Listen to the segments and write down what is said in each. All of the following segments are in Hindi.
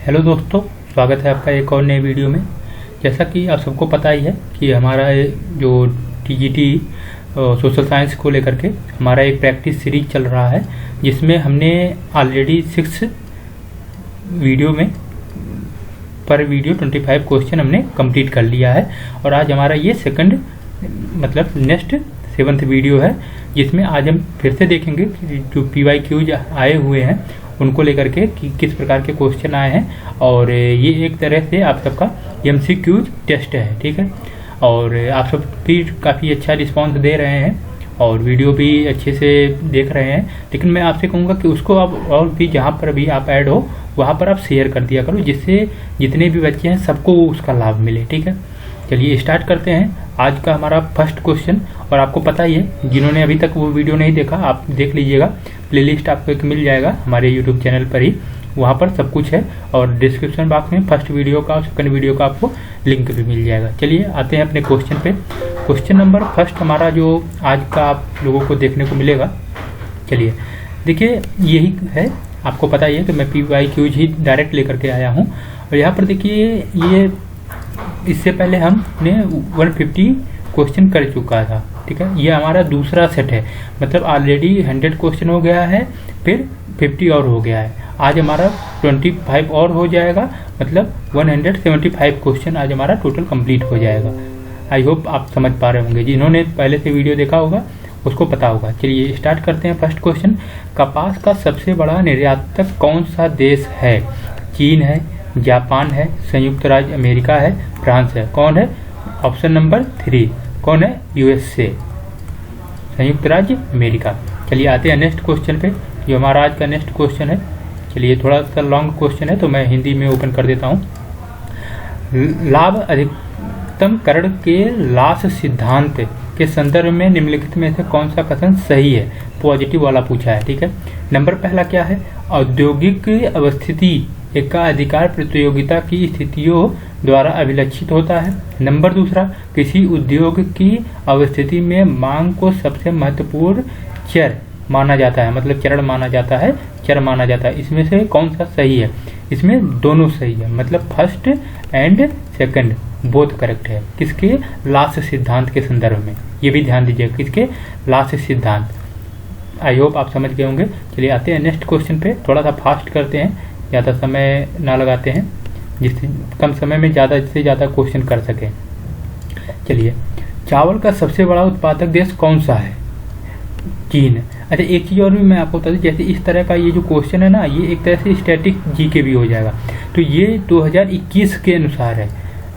हेलो दोस्तों, स्वागत है आपका एक और नए वीडियो में। जैसा कि आप सबको पता ही है कि हमारा जो टीजीटी सोशल साइंस को लेकर के हमारा एक प्रैक्टिस सीरीज चल रहा है, जिसमें हमने ऑलरेडी 6 वीडियो में पर वीडियो 25 क्वेश्चन हमने कंप्लीट कर लिया है। और आज हमारा ये सेकंड मतलब नेक्स्ट 7th वीडियो है, जिसमें आज हम फिर से देखेंगे कि जो PYQs आए हुए हैं उनको लेकर के कि किस प्रकार के क्वेश्चन आए हैं। और ये एक तरह से आप सबका MCQs टेस्ट है, ठीक है। और आप सब भी काफ़ी अच्छा रिस्पांस दे रहे हैं और वीडियो भी अच्छे से देख रहे हैं, लेकिन मैं आपसे कहूँगा कि उसको आप और भी जहाँ पर भी आप ऐड हो वहाँ पर आप शेयर कर दिया करो, जिससे जितने भी बच्चे हैं सबको उसका लाभ मिले, ठीक है। चलिए स्टार्ट करते हैं आज का हमारा फर्स्ट क्वेश्चन। और आपको पता ही है, जिन्होंने अभी तक वो वीडियो नहीं देखा आप देख लीजिएगा, प्लेलिस्ट आपको एक मिल जाएगा हमारे यूट्यूब चैनल पर ही, वहाँ पर सब कुछ है। और डिस्क्रिप्शन बॉक्स में फर्स्ट वीडियो का और सेकंड वीडियो का आपको लिंक भी मिल जाएगा। चलिए आते हैं अपने क्वेश्चन पे। क्वेश्चन नंबर फर्स्ट हमारा जो आज का आप लोगों को देखने को मिलेगा, चलिए देखिए यही है। आपको पता ही है कि मैं PYQs ही डायरेक्ट लेकर के आया हूँ। और यहाँ पर देखिए ये इससे पहले हमने 150 क्वेश्चन कर चुका था, ठीक है। ये हमारा दूसरा सेट है, मतलब ऑलरेडी 100 क्वेश्चन हो गया है, फिर 50 और हो गया है। आज हमारा 25 और हो जाएगा, मतलब 175 क्वेश्चन आज हमारा टोटल कंप्लीट हो जाएगा। आई होप आप समझ पा रहे होंगे, जिन्होंने पहले से वीडियो देखा होगा उसको पता होगा। चलिए स्टार्ट करते हैं फर्स्ट क्वेश्चन। कपास का सबसे बड़ा निर्यातक कौन सा देश है? चीन है, जापान है, संयुक्त राज्य अमेरिका है, फ्रांस है। कौन है? ऑप्शन नंबर 3 कौन है? USA, संयुक्त राज्य अमेरिका। चलिए आते हैं नेक्स्ट क्वेश्चन पे, जो हमारा आज का नेक्स्ट क्वेश्चन है। चलिए थोड़ा सा लॉन्ग क्वेश्चन है तो मैं हिंदी में ओपन कर देता हूँ। लाभ अधिकतम करण के लाभ सिद्धांत के संदर्भ में निम्नलिखित में से कौन सा कथन सही है? पॉजिटिव वाला पूछा है, ठीक है। नंबर पहला क्या है? औद्योगिक अवस्थिति का अधिकार प्रतियोगिता की स्थितियों द्वारा अभिलक्षित होता है। नंबर दूसरा, किसी उद्योग की अवस्थिति में मांग को सबसे महत्वपूर्ण चर माना जाता है, मतलब चरण माना जाता है, चर माना जाता है। इसमें से कौन सा सही है? इसमें दोनों सही है, मतलब first and second both correct है। किसके? लास्ट सिद्धांत के संदर्भ में, ये भी ध्यान दीजिएगा, किसके? लास्ट सिद्धांत। आई होप आप समझ गए होंगे। चलिए आते हैं नेक्स्ट क्वेश्चन पे, थोड़ा सा फास्ट करते हैं, ज़्यादा समय ना लगाते हैं, जिससे कम समय में ज़्यादा से ज़्यादा क्वेश्चन कर सकें। चलिए, चावल का सबसे बड़ा उत्पादक देश कौन सा है? चीन। अच्छा, एक चीज़ और भी मैं आपको बता दूं, जैसे इस तरह का ये जो क्वेश्चन है ना, ये एक तरह से स्टैटिक जीके भी हो जाएगा, तो ये 2021 के अनुसार है।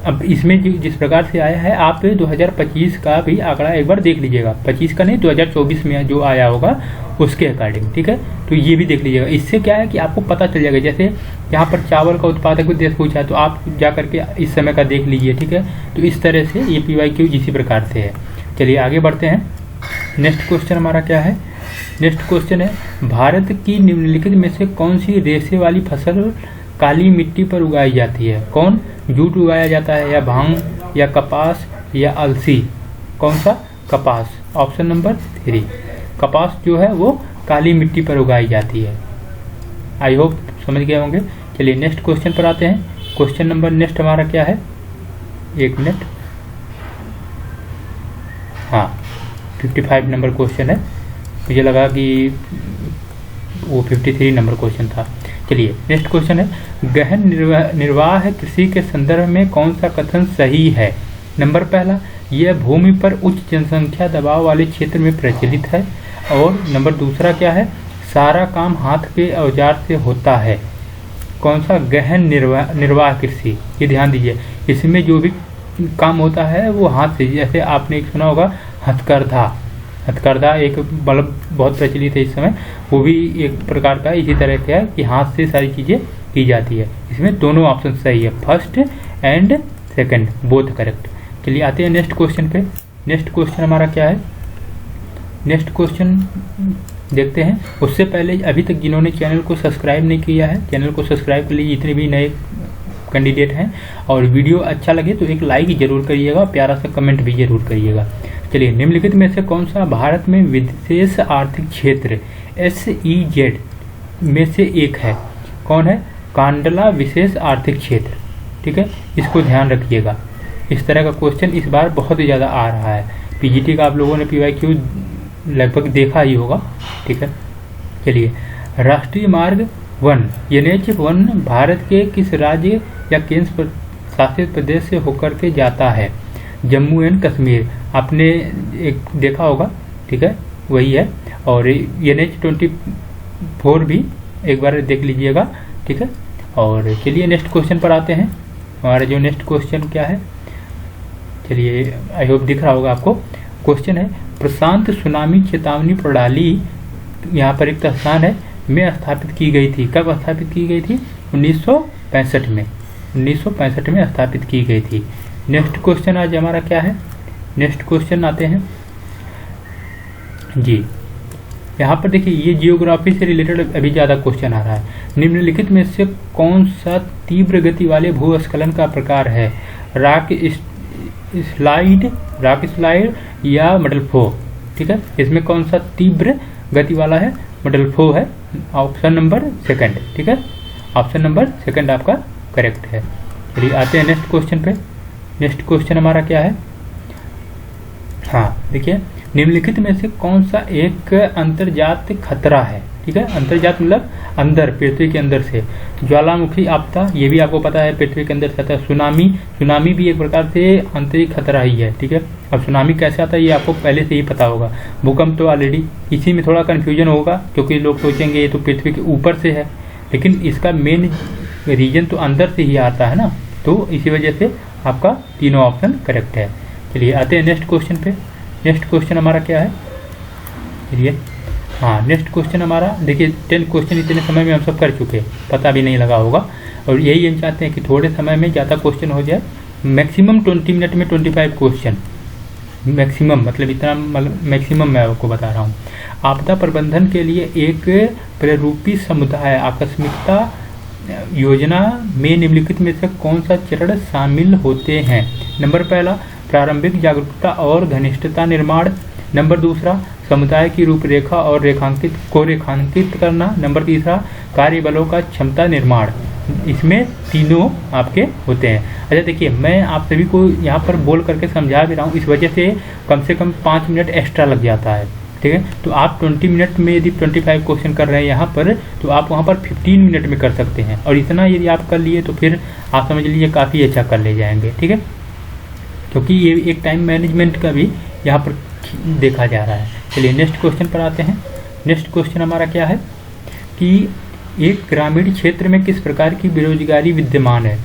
अब इसमें जिस प्रकार से आया है, आप 2025 का भी आंकड़ा एक बार देख लीजिएगा, 25 का नहीं 2024 में जो आया होगा उसके अकॉर्डिंग, ठीक है। तो ये भी देख लीजिएगा। इससे क्या है कि आपको पता चल जाएगा, जैसे यहाँ पर चावल का उत्पादक देश पूछा है तो आप जा करके इस समय का देख लीजिए, ठीक है। तो इस तरह से ये PYQ इसी प्रकार से है। चलिए आगे बढ़ते हैं। नेक्स्ट क्वेश्चन हमारा क्या है? नेक्स्ट क्वेश्चन है, भारत की निम्नलिखित में से कौन सी रेशे वाली फसल काली मिट्टी पर उगाई जाती है? कौन? जूट उगाया जाता है, या भांग, या कपास, या अलसी? कौन सा? कपास, ऑप्शन नंबर 3 कपास जो है वो काली मिट्टी पर उगाई जाती है। आई होप समझ गए होंगे। चलिए नेक्स्ट क्वेश्चन पर आते हैं। क्वेश्चन नंबर नेक्स्ट हमारा क्या है? एक मिनट, हाँ 55 नंबर क्वेश्चन है, मुझे लगा कि वो 53 नंबर क्वेश्चन था। चलिए नेक्स्ट क्वेश्चन है, गहन निर्वाह कृषि के संदर्भ में कौन सा कथन सही है? नंबर पहला, यह भूमि पर उच्च जनसंख्या दबाव वाले क्षेत्र में प्रचलित है। और नंबर दूसरा क्या है? सारा काम हाथ के औजार से होता है। कौन सा? गहन निर्वाह कृषि। ये ध्यान दीजिए, इसमें जो भी काम होता है वो हाथ से, जैसे आपने एक सुना होगा हथकरघा। हथकरघा एक बल्ब बहुत प्रचलित है इस समय, वो भी एक प्रकार का इसी तरह का है कि हाथ से सारी चीज़ें की जाती है। इसमें दोनों ऑप्शन सही है, first and second both correct. चलिए आते हैं नेक्स्ट क्वेश्चन पे। नेक्स्ट क्वेश्चन हमारा क्या है? नेक्स्ट क्वेश्चन देखते हैं। उससे पहले अभी तक जिन्होंने चैनल को सब्सक्राइब नहीं किया है, चैनल को सब्सक्राइब कर लीजिए, जितने भी नए कैंडिडेट हैं। और वीडियो अच्छा लगे तो एक लाइक जरूर करिएगा, प्यारा सा कमेंट भी जरूर करिएगा। चलिए, निम्नलिखित में से कौन सा भारत में विशेष आर्थिक क्षेत्र SEZ में से एक है? कौन है? कांडला विशेष आर्थिक क्षेत्र, ठीक है, इसको ध्यान रखिएगा। इस तरह का क्वेश्चन इस बार बहुत ही ज़्यादा आ रहा है। पीजीटी का आप लोगों ने PYQ लगभग देखा ही होगा, ठीक है। चलिए, राष्ट्रीय मार्ग 1 NH1 भारत के किस राज्य या केंद्र शासित प्रदेश से होकर के जाता है? जम्मू एंड कश्मीर, आपने एक देखा होगा, ठीक है, वही है। और NH24 भी एक बार देख लीजिएगा, ठीक है। और चलिए नेक्स्ट क्वेश्चन पर आते हैं। हमारा जो नेक्स्ट क्वेश्चन क्या है, चलिए आई होप दिख रहा होगा आपको। क्वेश्चन है, प्रशांत सुनामी चेतावनी प्रणाली यहाँ पर एक स्थान है में स्थापित की गई थी। कब स्थापित की गई थी? 1965 में। 1965 में स्थापित की गई थी। नेक्स्ट क्वेश्चन आज हमारा क्या है? नेक्स्ट क्वेश्चन आते हैं जी। यहाँ पर देखिए, ये जियोग्राफी से रिलेटेड अभी ज़्यादा क्वेश्चन आ रहा है। निम्नलिखित में से कौन सा तीव्र गति वाले भूस्खलन का प्रकार है? रॉक स्लाइड या मडल फ्लो, ठीक है। इसमें कौन सा तीव्र गति वाला है? मडल फ्लो है, ऑप्शन नंबर सेकंड, ठीक है। ऑप्शन नंबर सेकंड आपका करेक्ट है। चलिए आते हैं नेक्स्ट क्वेश्चन पे। नेक्स्ट क्वेश्चन हमारा क्या है? हाँ देखिए, निम्नलिखित में से कौन सा एक अंतर्जात खतरा है? ठीक है, अंतर्जात मतलब अंदर, पृथ्वी के अंदर से। ज्वालामुखी आपदा, ये भी आपको पता है पृथ्वी के अंदर से आता है। सुनामी भी एक प्रकार से आंतरिक खतरा ही है, ठीक है। अब सुनामी कैसे आता है ये आपको पहले से ही पता होगा। भूकंप तो ऑलरेडी, इसी में थोड़ा कन्फ्यूजन होगा क्योंकि लोग सोचेंगे ये तो पृथ्वी के ऊपर से है, लेकिन इसका मेन रीजन तो अंदर से ही आता है ना, तो इसी वजह से आपका तीनों ऑप्शन करेक्ट है। चलिए आते हैं नेक्स्ट क्वेश्चन पे। नेक्स्ट क्वेश्चन हमारा क्या है? चलिए हाँ, नेक्स्ट क्वेश्चन हमारा देखिए, 10 क्वेश्चन इतने समय में हम सब कर चुके, पता भी नहीं लगा होगा। और यही हम चाहते हैं कि थोड़े समय में ज़्यादा क्वेश्चन हो जाए। मैक्सिमम 20 मिनट में 25 क्वेश्चन, मैक्सिमम मतलब इतना, मैक्सिमम मैं आपको बता रहा हूँ। आपदा प्रबंधन के लिए एक प्रारूपी समुदाय आकस्मिकता योजना में निम्नलिखित में से कौन सा चरण शामिल होते हैं? नंबर पहला, प्रारंभिक जागरूकता और घनिष्ठता निर्माण। नंबर दूसरा, समुदाय की रूपरेखा और रेखांकित करना। नंबर तीसरा, कार्यबलों का क्षमता निर्माण। इसमें तीनों आपके होते हैं। अच्छा देखिए, मैं आप सभी को यहाँ पर बोल करके समझा भी रहा हूँ, इस वजह से कम 5 मिनट एक्स्ट्रा लग जाता है, ठीक है। तो आप 20 मिनट में यदि 25 क्वेश्चन कर रहे हैं यहाँ पर, तो आप वहाँ पर 15 मिनट में कर सकते हैं। और इतना यदि आप कर लिए तो फिर आप समझ लीजिए काफ़ी अच्छा कर ले जाएंगे, ठीक है। क्योंकि ये एक टाइम मैनेजमेंट का भी यहाँ पर देखा जा रहा है। चलिए नेक्स्ट क्वेश्चन पर आते हैं। नेक्स्ट क्वेश्चन हमारा क्या है कि एक ग्रामीण क्षेत्र में किस प्रकार की बेरोजगारी विद्यमान है?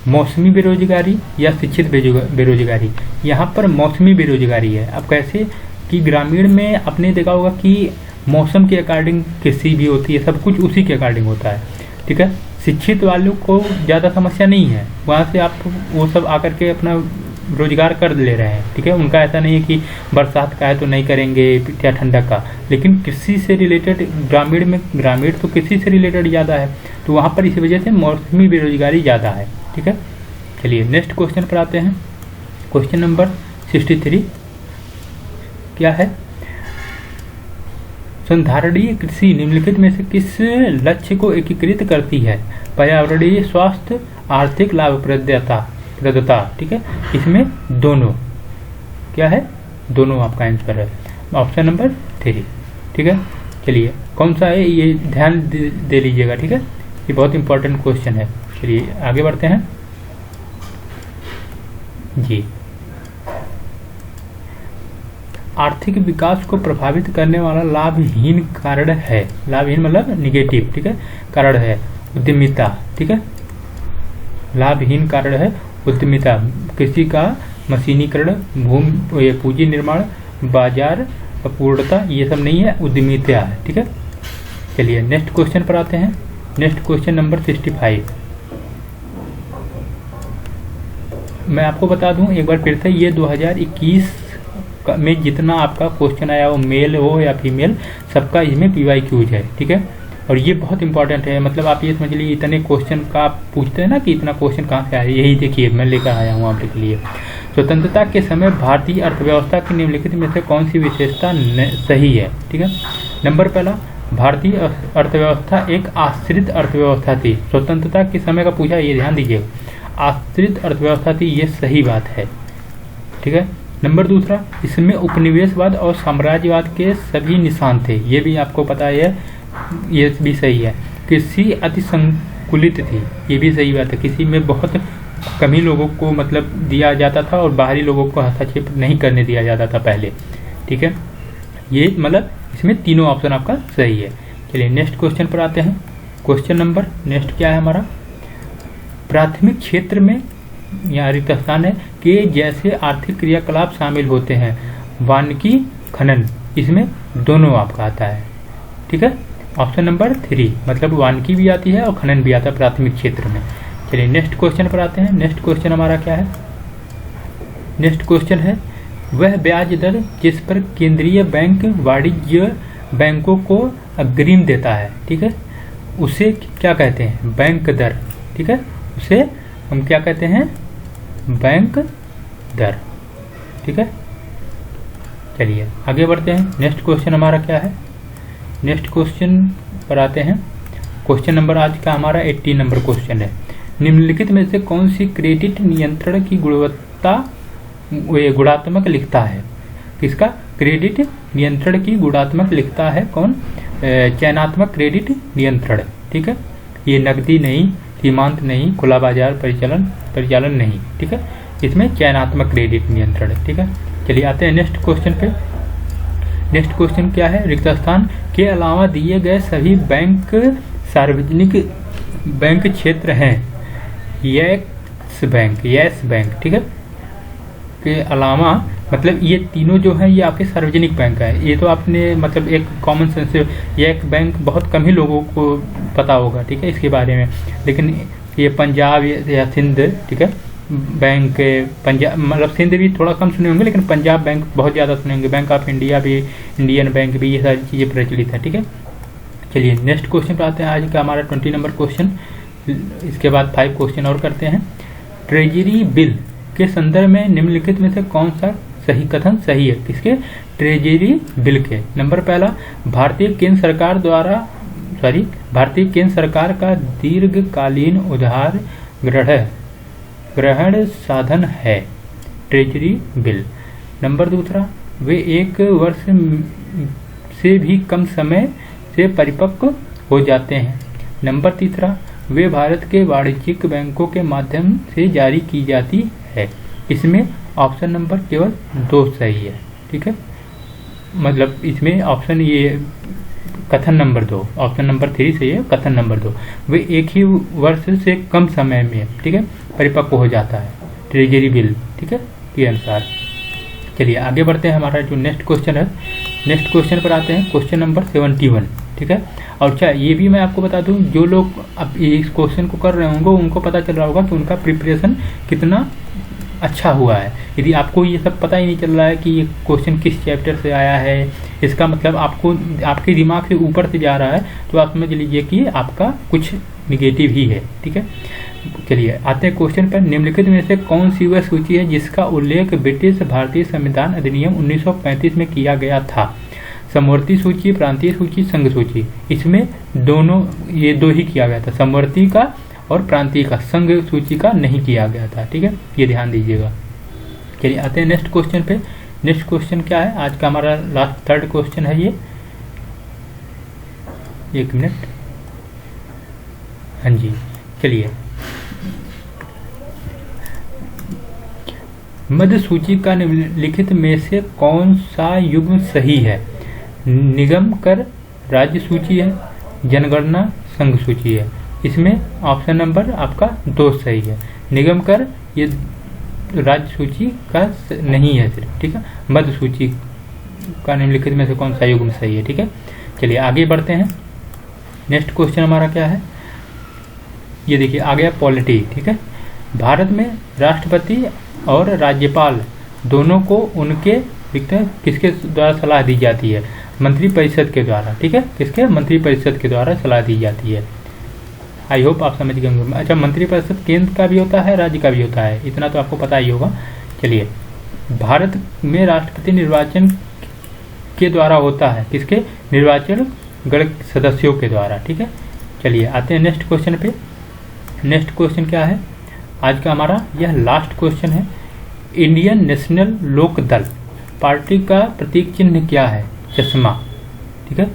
मौसमी बेरोजगारी या शिक्षित बेरोजगारी? यहाँ पर मौसमी बेरोजगारी है। अब कैसे कि ग्रामीण में आपने देखा होगा कि मौसम के अकॉर्डिंग कृषि भी होती है, सब कुछ उसी के अकॉर्डिंग होता है, ठीक है। शिक्षित वालों को ज़्यादा समस्या नहीं है, वहाँ से आप वो सब आकर के अपना रोजगार कर ले रहे हैं, ठीक है। उनका ऐसा नहीं है कि बरसात का है तो नहीं करेंगे या ठंडक का, लेकिन कृषि से रिलेटेड ग्रामीण तो कृषि से रिलेटेड ज़्यादा है, तो वहाँ पर इसी वजह से मौसमी बेरोजगारी ज़्यादा है, ठीक है। चलिए नेक्स्ट क्वेश्चन पर आते हैं। क्वेश्चन नंबर 63 क्या है? संधारणीय कृषि निम्नलिखित में से किस लक्ष्य को एकीकृत करती है? पर्यावरणीय स्वास्थ्य, आर्थिक लाभप्रदता, ठीक है। इसमें दोनों क्या है? दोनों आपका आंसर है, ऑप्शन नंबर 3, ठीक है। चलिए कौन सा है ये ध्यान दे लीजिएगा, ठीक है, ये बहुत इंपॉर्टेंट क्वेश्चन है। चलिए आगे बढ़ते हैं जी। आर्थिक विकास को प्रभावित करने वाला लाभहीन कारण है, लाभहीन मतलब निगेटिव, ठीक है, कारण है उद्यमिता, ठीक है। लाभहीन कारण है उद्यमिता, कृषि का मशीनीकरण, पूंजी निर्माण, बाजार अपूर्णता, ये सब नहीं है, उद्यमिता है, ठीक है। चलिए नेक्स्ट क्वेश्चन पर आते हैं। Next question number 65। मैं आपको बता दूं एक बार फिर से, ये 2021 में जितना आपका क्वेश्चन आया हो, मेल हो या फीमेल, सबका इसमें PYQ है, ठीक है। और ये बहुत इंपॉर्टेंट है, मतलब आप ये समझ लीजिए इतने क्वेश्चन का आप पूछते हैं ना कि इतना क्वेश्चन कहाँ से आया, यही देखिए मैं लेकर आया हूँ आपके लिए। स्वतंत्रता के समय भारतीय अर्थव्यवस्था की निम्नलिखित में से कौन सी विशेषता सही है? ठीक है, नंबर पहला भारतीय अर्थव्यवस्था एक आश्रित अर्थव्यवस्था थी। स्वतंत्रता के समय का पूछा, ये ध्यान दीजिए, आश्रित अर्थव्यवस्था थी, ये सही बात है। ठीक है। नंबर दूसरा, इसमें उपनिवेशवाद और साम्राज्यवाद के सभी निशान थे, ये भी आपको पता है, ये भी सही है। कृषि अति संकुलित थी, ये भी सही बात है, किसी में बहुत कम ही लोगों को मतलब दिया जाता था और बाहरी लोगों को हस्तक्षेप नहीं करने दिया जाता था पहले। ठीक है, ये मतलब इसमें तीनों ऑप्शन आपका सही है। चलिए नेक्स्ट क्वेश्चन पर आते हैं। क्वेश्चन नंबर नेक्स्ट क्या है हमारा, प्राथमिक क्षेत्र में यहाँ रिक्त स्थान है कि जैसे आर्थिक क्रियाकलाप शामिल होते हैं, वानिकी, खनन, इसमें दोनों आपका आता है। ठीक है, ऑप्शन नंबर 3, मतलब वानिकी भी आती है और खनन भी आता है प्राथमिक क्षेत्र में। चलिए नेक्स्ट क्वेश्चन पर आते हैं। नेक्स्ट क्वेश्चन हमारा क्या है, नेक्स्ट क्वेश्चन है, वह ब्याज दर जिस पर केंद्रीय बैंक वाणिज्य बैंकों को अग्रिम देता है, ठीक है, उसे क्या कहते हैं, बैंक दर। ठीक है, उसे हम क्या कहते हैं, बैंक दर। ठीक है, चलिए आगे बढ़ते हैं। नेक्स्ट क्वेश्चन हमारा क्या है, नेक्स्ट क्वेश्चन पर आते हैं। क्वेश्चन नंबर आज का हमारा 80 नंबर क्वेश्चन है, निम्नलिखित में से कौन सी क्रेडिट नियंत्रण की गुणात्मक लिखता है, किसका क्रेडिट नियंत्रण की गुणात्मक लिखता है, कौन, चयनात्मक क्रेडिट नियंत्रण। ठीक है, ये नकदी नहीं, सीमांत नहीं, खुला बाजार परिचालन नहीं। ठीक है, इसमें चयनात्मक क्रेडिट नियंत्रण। ठीक है, चलिए आते हैं नेक्स्ट क्वेश्चन पे। नेक्स्ट क्वेश्चन क्या है, रिक्त स्थान के अलावा दिए गए सभी बैंक सार्वजनिक बैंक क्षेत्र हैं, यस बैंक। ठीक है, के अलावा मतलब ये तीनों जो हैं ये आपके सार्वजनिक बैंक है। ये तो आपने मतलब एक कॉमन सेंस से, ये एक बैंक बहुत कम ही लोगों को पता होगा, ठीक है, इसके बारे में। लेकिन ये पंजाब या सिंध, ठीक है, बैंक, पंजाब मतलब सिंध भी थोड़ा कम सुने होंगे, लेकिन पंजाब बैंक बहुत ज़्यादा सुने होंगे, बैंक ऑफ इंडिया भी, इंडियन बैंक भी, ये सारी चीज़ें प्रचलित है। ठीक है, चलिए नेक्स्ट क्वेश्चन पर आते हैं। आज का हमारा 20 नंबर क्वेश्चन, इसके बाद 5 क्वेश्चन और करते हैं। ट्रेजरी बिल के संदर्भ में निम्नलिखित में से कौन सा सही कथन सही है, किसके, ट्रेजरी बिल के। नंबर पहला, भारतीय केंद्र सरकार का दीर्घकालीन उधार ग्रहण साधन है ट्रेजरी बिल। नंबर दूसरा, वे 1 वर्ष से भी कम समय से परिपक्व हो जाते हैं। नंबर तीसरा, वे भारत के वाणिज्यिक बैंकों के माध्यम से जारी की जाती है। इसमें ऑप्शन नंबर केवल 2 सही है। ठीक है, मतलब इसमें ऑप्शन ये कथन नंबर 2, ऑप्शन नंबर 3 सही है, कथन नंबर 2, वे 1 ही वर्ष से कम समय में, ठीक है, परिपक्व हो जाता है ट्रेजरी बिल, ठीक है, के अनुसार। चलिए आगे बढ़ते हैं। हमारा जो नेक्स्ट क्वेश्चन है, नेक्स्ट क्वेश्चन पर आते हैं, क्वेश्चन नंबर 71। ठीक है, और अच्छा ये भी मैं आपको बता दूं, जो लोग अब इस क्वेश्चन को कर रहे होंगे उनको पता चल रहा होगा कि उनका प्रिपरेशन कितना अच्छा हुआ है। यदि आपको ये सब पता ही नहीं चल रहा है कि ये क्वेश्चन किस चैप्टर से आया है, इसका मतलब आपको आपके दिमाग से ऊपर से जा रहा है, तो आप समझ लीजिए कि आपका कुछ निगेटिव ही है। ठीक है, चलिए आते हैं क्वेश्चन पर। निम्नलिखित में से कौन सी वह सूची है जिसका उल्लेख ब्रिटिश भारतीय संविधान अधिनियम 1935 में किया गया था? समवर्ती सूची, प्रांतीय सूची, संघ सूची। इसमें दोनों, ये 2 ही किया गया था, समवर्ती का और प्रांतीय का, संघ सूची का नहीं किया गया था। ठीक है, ये ध्यान दीजिएगा। चलिए आते हैं नेक्स्ट क्वेश्चन पे। नेक्स्ट क्वेश्चन क्या है, आज का हमारा लास्ट 3rd क्वेश्चन है ये। 1 मिनट, हाँ जी, चलिए। मध्य सूची का निम्नलिखित में से कौन सा युग्म सही है? निगम कर राज्य सूची है, जनगणना संघ सूची है। इसमें ऑप्शन नंबर आपका 2 सही है। निगम कर ये राज्य सूची का नहीं है सिर्फ, ठीक है, मध्य सूची का निम्नलिखित में से कौन सा युग्म सही है? ठीक है, चलिए आगे बढ़ते हैं। नेक्स्ट क्वेश्चन हमारा क्या है, ये देखिए आ गया पॉलिटी। ठीक है, भारत में राष्ट्रपति और राज्यपाल दोनों को उनके किसके द्वारा सलाह दी जाती है? मंत्रिपरिषद के द्वारा। ठीक है, किसके? मंत्रिपरिषद के द्वारा सलाह दी जाती है। आई होप आप समझ गए होंगे। अच्छा, मंत्रिपरिषद केंद्र का भी होता है, राज्य का भी होता है, इतना तो आपको पता ही होगा। चलिए, भारत में राष्ट्रपति निर्वाचन के द्वारा होता है, किसके? निर्वाचन गण सदस्यों के द्वारा। ठीक है, चलिए आते हैं नेक्स्ट क्वेश्चन पे। नेक्स्ट क्वेश्चन क्या है आज का हमारा, यह लास्ट क्वेश्चन है। इंडियन नेशनल लोक दल पार्टी का प्रतीक चिन्ह क्या है? चश्मा। ठीक है,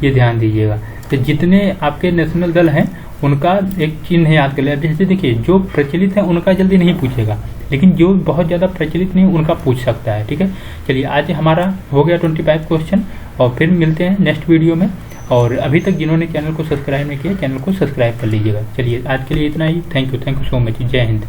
ये ध्यान दीजिएगा। तो जितने आपके नेशनल दल हैं उनका एक चिन्ह याद कर लिया। जैसे देखिए जो प्रचलित है उनका जल्दी नहीं पूछेगा, लेकिन जो बहुत ज़्यादा प्रचलित नहीं उनका पूछ सकता है। ठीक है, चलिए आज हमारा हो गया 25 क्वेश्चन, और फिर मिलते हैं नेक्स्ट वीडियो में। और अभी तक जिन्होंने चैनल को सब्सक्राइब नहीं किया, चैनल को सब्सक्राइब कर लीजिएगा। चलिए आज के लिए इतना ही। Thank you so much. Jai Hind.